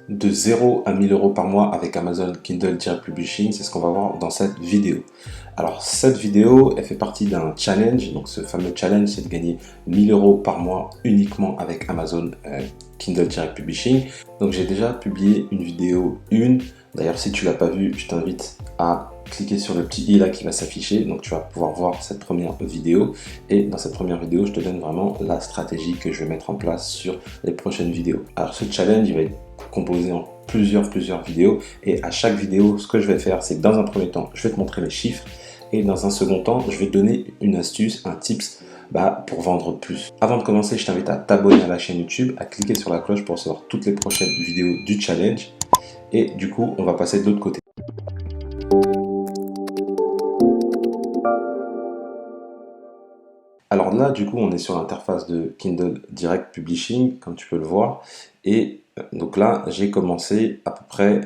de 0 à 1000 euros par mois avec Amazon Kindle Direct Publishing, c'est ce qu'on va voir dans cette vidéo. Alors cette vidéo, elle fait partie d'un challenge, donc ce fameux challenge, c'est de gagner 1000 euros par mois uniquement avec Amazon Kindle Direct Publishing. Donc j'ai déjà publié une vidéo 1, d'ailleurs si tu l'as pas vue, je t'invite à cliquer sur le petit i là qui va s'afficher, donc tu vas pouvoir voir cette première vidéo, et dans cette première vidéo je te donne vraiment la stratégie que je vais mettre en place sur les prochaines vidéos. Alors ce challenge il va être composé en plusieurs vidéos, et à chaque vidéo ce que je vais faire, c'est que dans un premier temps je vais te montrer les chiffres, et dans un second temps je vais te donner une astuce, un tips pour vendre plus. Avant de commencer, je t'invite à t'abonner à la chaîne YouTube, à cliquer sur la cloche pour recevoir toutes les prochaines vidéos du challenge, et du coup on va passer de l'autre côté. Alors là, du coup, on est sur l'interface de Kindle Direct Publishing, comme tu peux le voir. Et donc là, j'ai commencé à peu près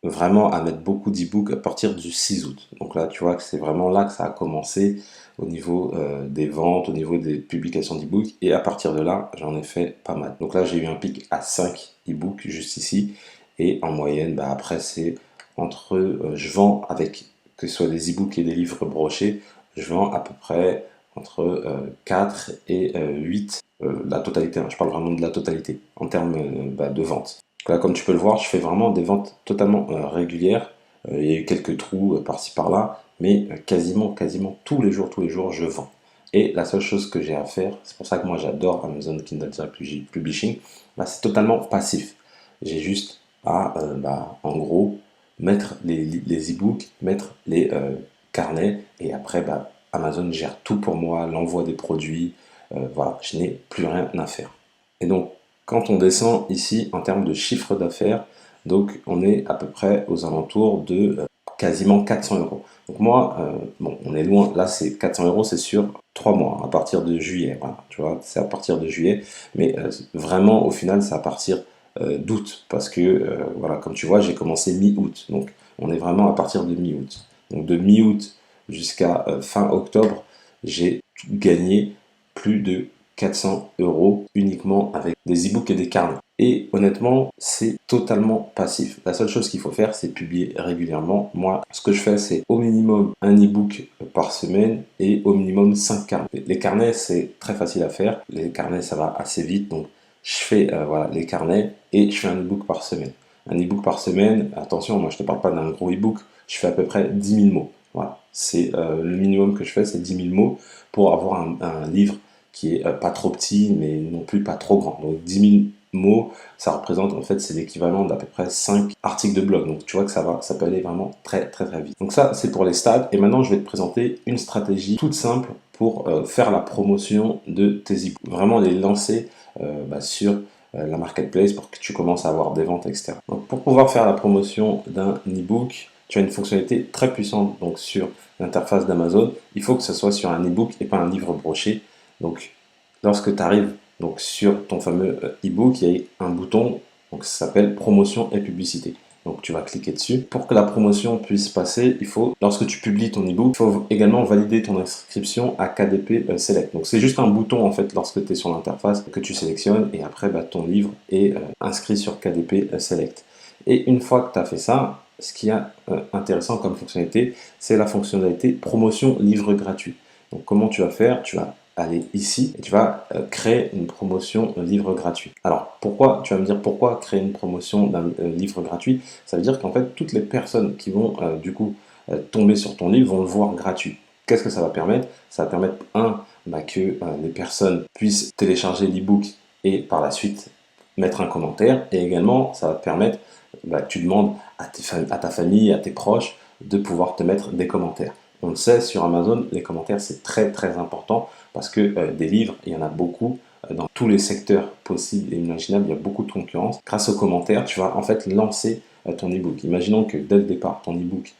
vraiment à mettre beaucoup d'e-books à partir du 6 août. Donc là, tu vois que c'est vraiment là que ça a commencé au niveau des ventes, au niveau des publications d'e-books. Et à partir de là, j'en ai fait pas mal. Donc là, j'ai eu un pic à 5 e-books juste ici. Et en moyenne, après, c'est entre... je vends avec, que ce soit des e-books et des livres brochés, je vends à peu près entre 4 et 8, la totalité, hein, je parle vraiment de la totalité, en termes de vente. Là, comme tu peux le voir, je fais vraiment des ventes totalement régulières. Il y a eu quelques trous par-ci par-là, mais quasiment tous les jours, je vends. Et la seule chose que j'ai à faire, c'est pour ça que moi j'adore Amazon Kindle Direct Publishing, c'est totalement passif. J'ai juste à, en gros, mettre les e-books, mettre les carnets, et après, Amazon gère tout pour moi, l'envoi des produits, voilà, je n'ai plus rien à faire. Et donc, quand on descend ici en termes de chiffre d'affaires, donc on est à peu près aux alentours de quasiment 400 euros. Donc moi, bon, on est loin, là c'est 400 euros, c'est sur 3 mois, à partir de juillet, voilà, tu vois, c'est à partir de juillet, mais vraiment au final c'est à partir d'août, parce que voilà, comme tu vois, j'ai commencé mi-août, donc on est vraiment à partir de mi-août. Donc de mi-août jusqu'à fin octobre, j'ai gagné plus de 400 euros uniquement avec des e-books et des carnets. Et honnêtement, c'est totalement passif. La seule chose qu'il faut faire, c'est publier régulièrement. Moi, ce que je fais, c'est au minimum un e-book par semaine et au minimum 5 carnets. Les carnets, c'est très facile à faire. Les carnets, ça va assez vite. Donc, je fais voilà, les carnets et je fais un e-book par semaine. Un e-book par semaine, attention, moi je ne te parle pas d'un gros e-book, je fais à peu près 10 000 mots. Voilà, c'est le minimum que je fais, c'est 10 000 mots pour avoir un livre qui est pas trop petit, mais non plus pas trop grand. Donc 10 000 mots, ça représente, en fait, c'est l'équivalent d'à peu près 5 articles de blog. Donc tu vois que ça peut aller vraiment très vite. Donc ça, c'est pour les stats. Et maintenant, je vais te présenter une stratégie toute simple pour faire la promotion de tes e-books. Vraiment les lancer sur la marketplace pour que tu commences à avoir des ventes, etc. Donc pour pouvoir faire la promotion d'un e-book, tu as une fonctionnalité très puissante donc sur l'interface d'Amazon. Il faut que ce soit sur un e-book et pas un livre broché. Donc lorsque tu arrives donc, sur ton fameux e-book, il y a un bouton, donc ça s'appelle promotion et publicité. Donc tu vas cliquer dessus. Pour que la promotion puisse passer, il faut, lorsque tu publies ton e-book, il faut également valider ton inscription à KDP Select. Donc c'est juste un bouton en fait lorsque tu es sur l'interface que tu sélectionnes, et après ton livre est inscrit sur KDP Select. Et une fois que tu as fait ça, ce qui est intéressant comme fonctionnalité, c'est la fonctionnalité promotion livre gratuit. Donc comment tu vas faire? Tu vas aller ici et tu vas créer une promotion livre gratuit. Alors pourquoi, tu vas me dire pourquoi créer une promotion d'un livre gratuit? Ça veut dire qu'en fait toutes les personnes qui vont du coup tomber sur ton livre vont le voir gratuit. Qu'est-ce que ça va permettre? Ça va permettre que les personnes puissent télécharger l'e-book et par la suite mettre un commentaire, et également ça va te permettre que tu demandes à ta famille, à tes proches de pouvoir te mettre des commentaires. On le sait, sur Amazon, les commentaires, c'est très important parce que des livres, il y en a beaucoup dans tous les secteurs possibles et imaginables, il y a beaucoup de concurrence. Grâce aux commentaires, tu vas en fait lancer ton e-book. Imaginons que dès le départ, ton e-book,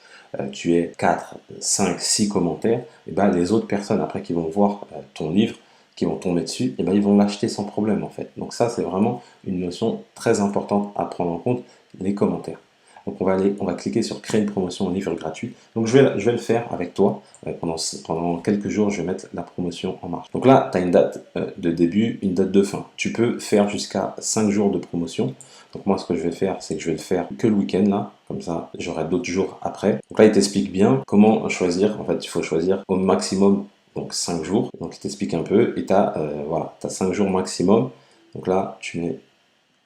tu aies 4, 5, 6 commentaires, et les autres personnes après qui vont voir ton livre, qui vont tomber dessus, et ils vont l'acheter sans problème en fait. Donc ça, c'est vraiment une notion très importante à prendre en compte, les commentaires. Donc on va cliquer sur créer une promotion en livre gratuit. Donc je vais le faire avec toi. Pendant quelques jours, je vais mettre la promotion en marche. Donc là, tu as une date de début, une date de fin. Tu peux faire jusqu'à 5 jours de promotion. Donc moi, ce que je vais faire, c'est que je vais le faire que le week-end là, comme ça, j'aurai d'autres jours après. Donc là, il t'explique bien comment choisir. En fait, il faut choisir au maximum donc 5 jours. Donc il t'explique un peu et tu as, voilà, t'as 5 jours maximum. Donc là, tu mets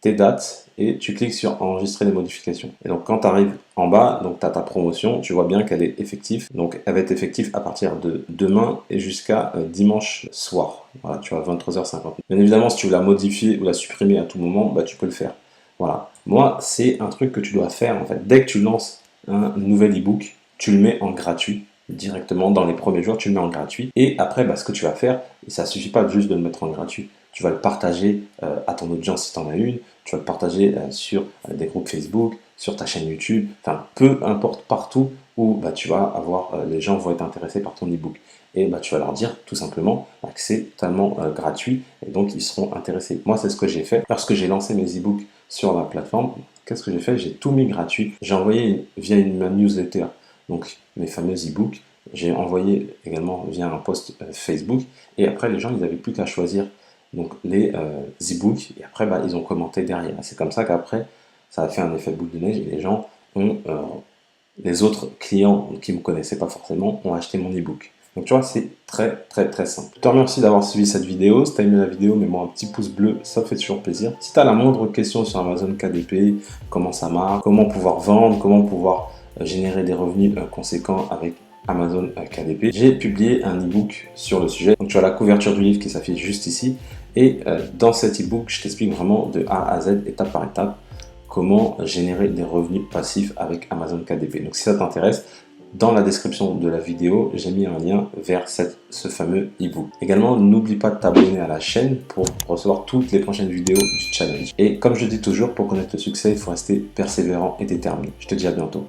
tes dates et tu cliques sur enregistrer les modifications. Et donc quand tu arrives en bas, donc tu as ta promotion, tu vois bien qu'elle est effective. Donc elle va être effective à partir de demain et jusqu'à dimanche soir. Voilà, tu vois, 23h50. Bien évidemment, si tu veux la modifier ou la supprimer à tout moment, bah, tu peux le faire. Voilà. Moi, c'est un truc que tu dois faire en fait. Dès que tu lances un nouvel ebook, tu le mets en gratuit. Directement dans les premiers jours, tu le mets en gratuit. Et après, bah, ce que tu vas faire, ça suffit pas juste de le mettre en gratuit. Tu vas le partager à ton audience si tu en as une. Tu vas le partager sur des groupes Facebook, sur ta chaîne YouTube, enfin peu importe partout où bah, tu vas avoir, les gens vont être intéressés par ton ebook. Et bah, tu vas leur dire tout simplement bah, que c'est totalement gratuit et donc ils seront intéressés. Moi, c'est ce que j'ai fait lorsque j'ai lancé mes ebooks sur la plateforme. Qu'est-ce que j'ai fait? J'ai tout mis gratuit. J'ai envoyé via ma newsletter, donc mes fameux ebooks. J'ai envoyé également via un post Facebook et après les gens ils n'avaient plus qu'à choisir donc les e-books et après bah, ils ont commenté derrière. C'est comme ça qu'après ça a fait un effet boule de neige et les gens ont, les autres clients qui ne me connaissaient pas forcément ont acheté mon e-book. Donc tu vois, c'est très très très simple. Je te remercie d'avoir suivi cette vidéo. Si tu as aimé la vidéo, mets-moi un petit pouce bleu, ça fait toujours plaisir. Si tu as la moindre question sur Amazon KDP, comment ça marche, comment pouvoir vendre, comment pouvoir générer des revenus conséquents avec Amazon KDP, j'ai publié un e-book sur le sujet. Donc tu as la couverture du livre qui s'affiche juste ici. Et dans cet e-book, je t'explique vraiment de A à Z, étape par étape, comment générer des revenus passifs avec Amazon KDP. Donc si ça t'intéresse, dans la description de la vidéo, j'ai mis un lien vers ce fameux e-book. Également, n'oublie pas de t'abonner à la chaîne pour recevoir toutes les prochaines vidéos du challenge. Et comme je dis toujours, pour connaître le succès, il faut rester persévérant et déterminé. Je te dis à bientôt.